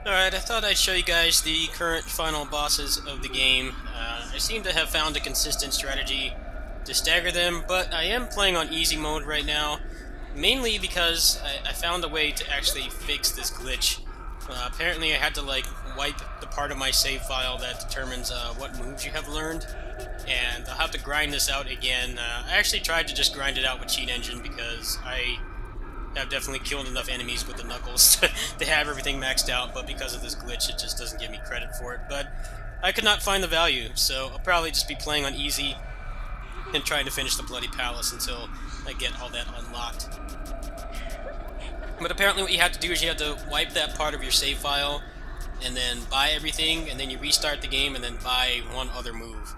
Alright, I thought I'd show you guys the current final bosses of the game. I seem to have found a consistent strategy to stagger them, but I am playing on easy mode right now, mainly because I found a way to actually fix this glitch. Apparently I had to, wipe the part of my save file that determines what moves you have learned, and I'll have to grind this out again. I actually tried to just grind it out with Cheat Engine because I've definitely killed enough enemies with the Knuckles to have everything maxed out, but because of this glitch, it just doesn't give me credit for it. But I could not find the value, so I'll probably just be playing on easy and trying to finish the Bloody Palace until I get all that unlocked. But apparently what you have to do is you have to wipe that part of your save file, and then buy everything, and then you restart the game, and then buy one other move.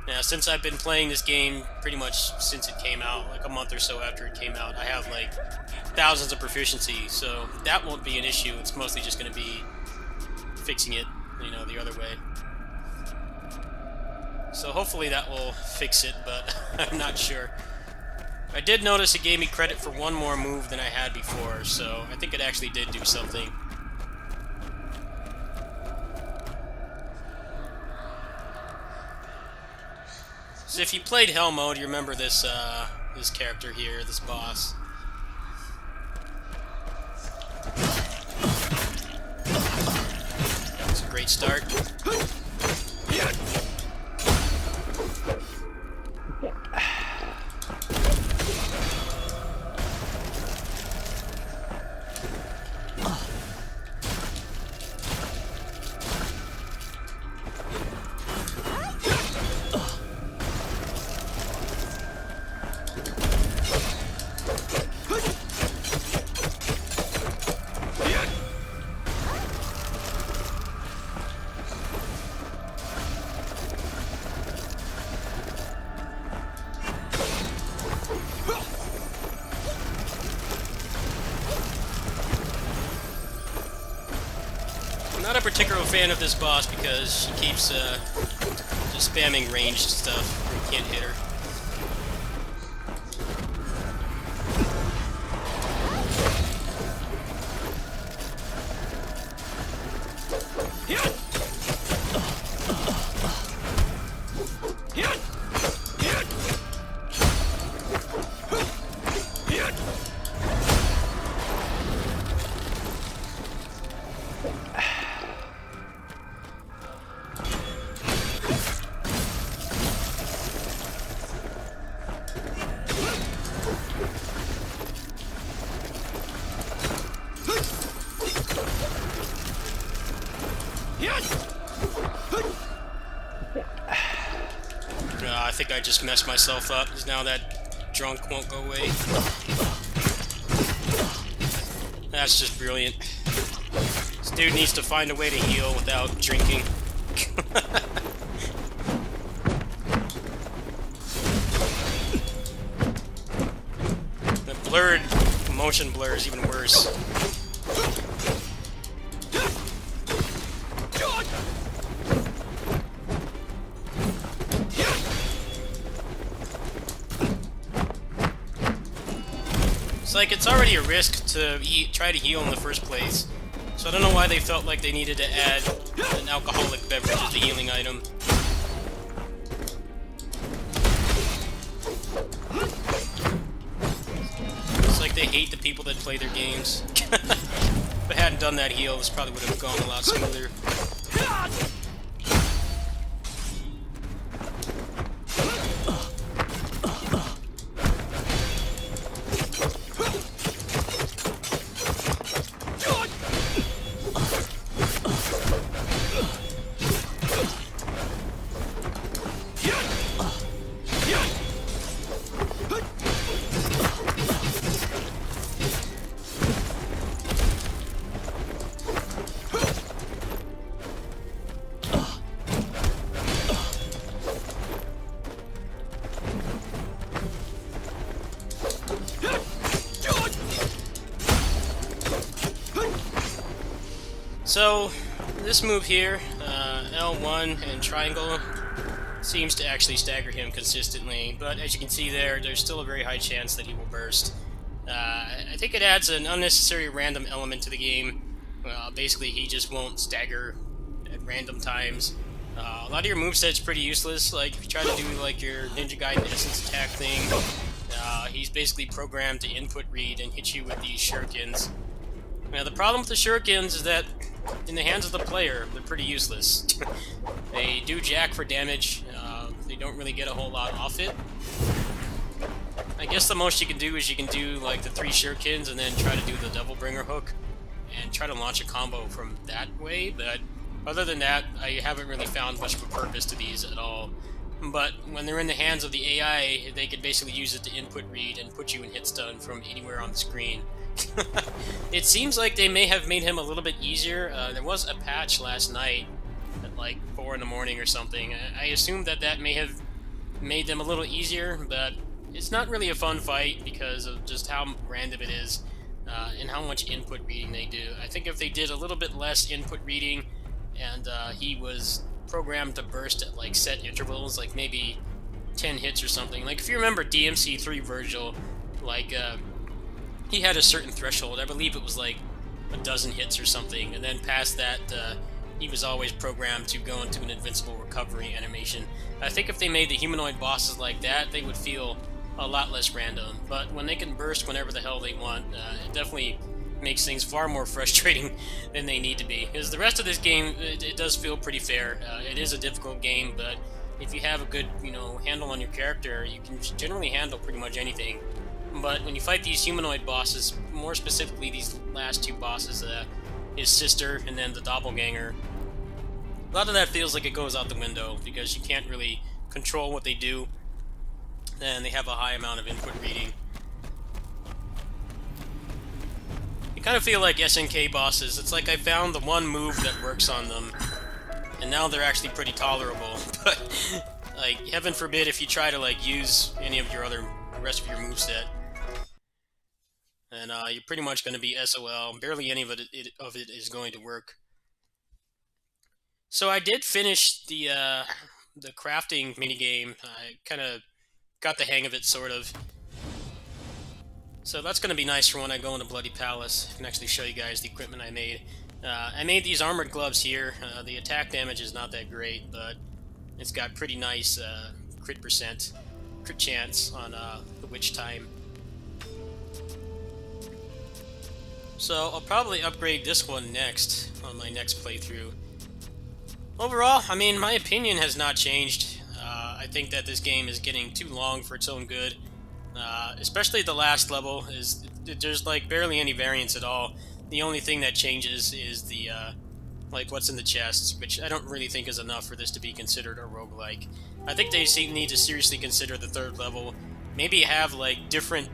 Now, since I've been playing this game pretty much since it came out, like a month or so after it came out, I have like thousands of proficiency, so that won't be an issue. It's mostly just going to be fixing it, the other way. So hopefully that will fix it, but I'm not sure. I did notice it gave me credit for one more move than I had before, so I think it actually did do something. So if you played Hell Mode, you remember this this character here, this boss. It's a great start. I'm not a particular fan of this boss because she keeps just spamming ranged stuff. You can't hit her. I think I just messed myself up, because now that drunk won't go away. That's just brilliant. This dude needs to find a way to heal without drinking. The blurred motion blur is even worse. It's like it's already a risk to try to heal in the first place, so I don't know why they felt like they needed to add an alcoholic beverage as the healing item. It's like they hate the people that play their games. If I hadn't done that heal, this probably would have gone a lot smoother. So, this move here, L1 and triangle, seems to actually stagger him consistently, but as you can see there's still a very high chance that he will burst. I think it adds an unnecessary random element to the game Basically, he just won't stagger at random times. A lot of your moveset's pretty useless. Like, if you try to do like your Ninja Gaiden Essence attack thing, he's basically programmed to input read and hit you with these shurikens. Now, the problem with the shurikens is that in the hands of the player, they're pretty useless. They do jack for damage. They don't really get a whole lot off it. I guess the most you can do is you can do like the 3 shurikens and then try to do the Devil Bringer hook and try to launch a combo from that way, but other than that, I haven't really found much of a purpose to these at all. But when they're in the hands of the AI, they can basically use it to input read and put you in hit stun from anywhere on the screen. It seems like they may have made him a little bit easier. There was a patch last night at like 4 in the morning or something. I assume that that may have made them a little easier, but it's not really a fun fight because of just how random it is and how much input reading they do. I think if they did a little bit less input reading and he was programmed to burst at like set intervals, like maybe 10 hits or something. Like if you remember DMC3 Virgil, like he had a certain threshold. I believe it was like a dozen hits or something, and then past that, he was always programmed to go into an invincible recovery animation. I think if they made the humanoid bosses like that, they would feel a lot less random. But when they can burst whenever the hell they want, it definitely makes things far more frustrating than they need to be. Because the rest of this game, it does feel pretty fair. It is a difficult game, but if you have a good, handle on your character, you can generally handle pretty much anything. But when you fight these humanoid bosses, more specifically these last 2 bosses, his sister and then the doppelganger, a lot of that feels like it goes out the window because you can't really control what they do, and they have a high amount of input reading. You kind of feel like SNK bosses. It's like I found the one move that works on them, and now they're actually pretty tolerable. But like, heaven forbid if you try to like use any of the rest of your moveset, and you're pretty much going to be SOL. Barely any of it is going to work. So I did finish the crafting minigame. I kind of got the hang of it, sort of. So that's going to be nice for when I go into Bloody Palace. I can actually show you guys the equipment I made. I made these armored gloves here. The attack damage is not that great, but it's got pretty nice crit chance on the witch time. So I'll probably upgrade this one next on my next playthrough. Overall, I mean, my opinion has not changed. I think that this game is getting too long for its own good. Especially the last level, there's like barely any variance at all. The only thing that changes is the like what's in the chests, which I don't really think is enough for this to be considered a roguelike. I think they need to seriously consider the 3rd level. Maybe have like different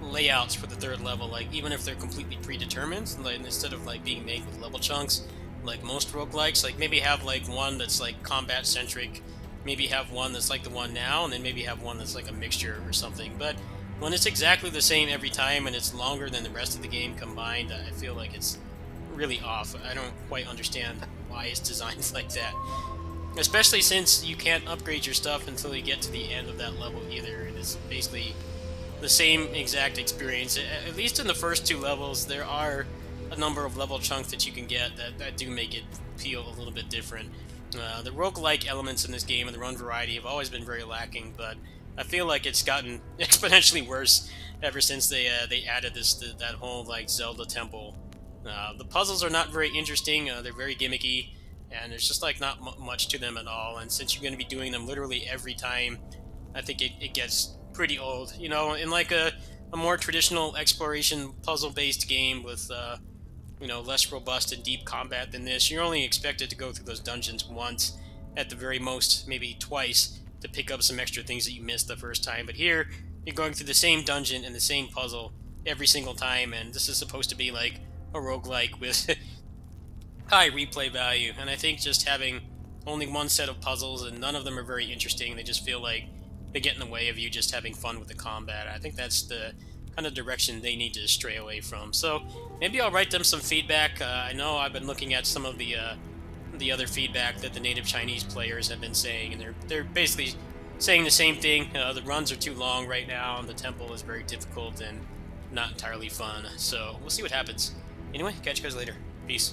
layouts for the 3rd level, like even if they're completely predetermined, like instead of like being made with level chunks like most roguelikes, like maybe have like one that's like combat centric, maybe have one that's like the one now, and then maybe have one that's like a mixture or something. But when it's exactly the same every time and it's longer than the rest of the game combined, I feel like it's really off. I don't quite understand why it's designed like that, especially since you can't upgrade your stuff until you get to the end of that level either, and it's basically the same exact experience. At least in the first 2 levels, there are a number of level chunks that you can get that do make it feel a little bit different. The roguelike elements in this game and the run variety have always been very lacking, but I feel like it's gotten exponentially worse ever since they added that whole like Zelda temple. The puzzles are not very interesting. They're very gimmicky, and there's just like not much to them at all. And since you're going to be doing them literally every time, I think it gets pretty old. In like a more traditional exploration puzzle-based game with less robust and deep combat than this, you're only expected to go through those dungeons once, at the very most, maybe twice, to pick up some extra things that you missed the first time. But here, you're going through the same dungeon and the same puzzle every single time, and this is supposed to be like a roguelike with high replay value. And I think just having only one set of puzzles and none of them are very interesting, they just feel like they get in the way of you just having fun with the combat. I think that's the kind of direction they need to stray away from. So maybe I'll write them some feedback. I know I've been looking at some of the other feedback that the native Chinese players have been saying, and they're basically saying the same thing. The runs are too long right now, and the temple is very difficult and not entirely fun. So we'll see what happens. Anyway, catch you guys later. Peace.